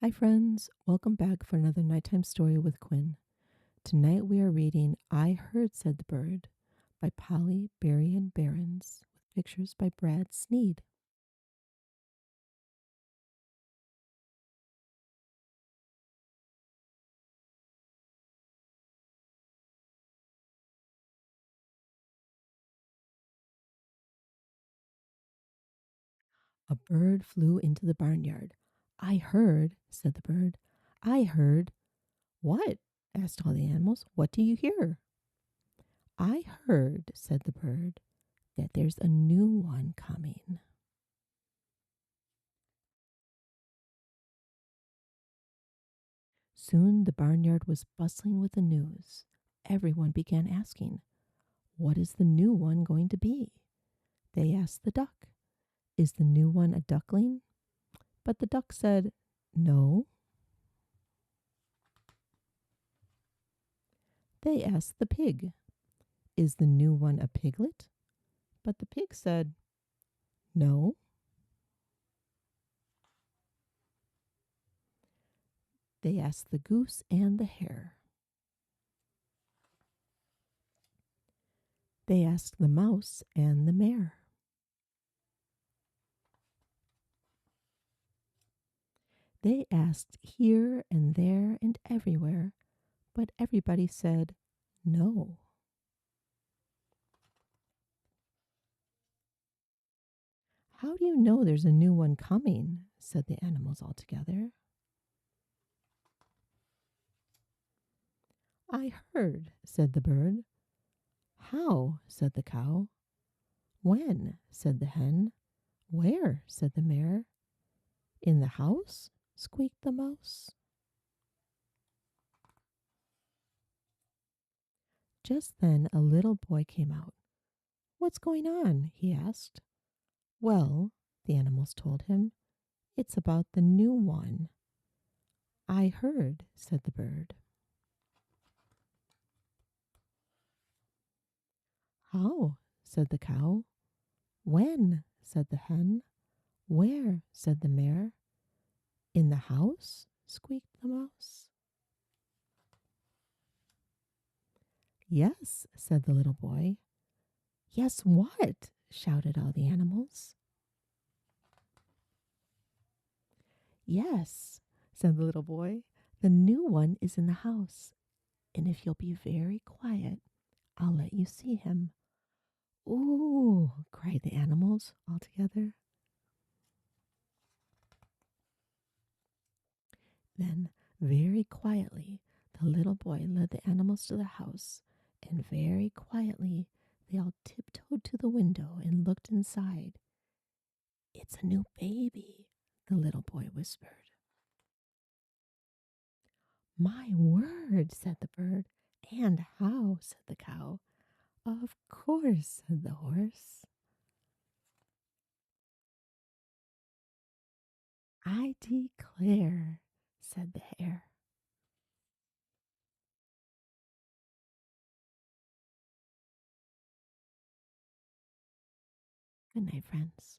Hi, friends. Welcome back for another nighttime story with Quinn. Tonight we are reading I Heard, Said the Bird by Polly Berrien Berends with pictures by Brad Sneed. A bird flew into the barnyard. I heard, said the bird. I heard. What? Asked all the animals. What do you hear? I heard, said the bird, that there's a new one coming. Soon the barnyard was bustling with the news. Everyone began asking, what is the new one going to be? They asked the duck, is the new one a duckling? But the duck said, no. They asked the pig, is the new one a piglet? But the pig said, no. They asked the goose and the hare. They asked the mouse and the mare. They asked here and there and everywhere, but everybody said, no. How do you know there's a new one coming? Said the animals all together. I heard, said the bird. How? Said the cow. When? Said the hen. Where? Said the mare. In the house? Squeaked the mouse. Just then a little boy came out. What's going on? He asked. Well, the animals told him, it's about the new one. I heard, said the bird. How? Said the cow. When? Said the hen. Where? Said the mare. In the house? Squeaked the mouse. Yes, said the little boy. Yes, what? Shouted all the animals. Yes, said the little boy. The new one is in the house, and if you'll be very quiet, I'll let you see him. Ooh, cried the animals all together. Then, very quietly, the little boy led the animals to the house, and very quietly they all tiptoed to the window and looked inside. It's a new baby, the little boy whispered. My word, said the bird. And how, said the cow. Of course, said the horse. I declare, said the hare. Good night, friends.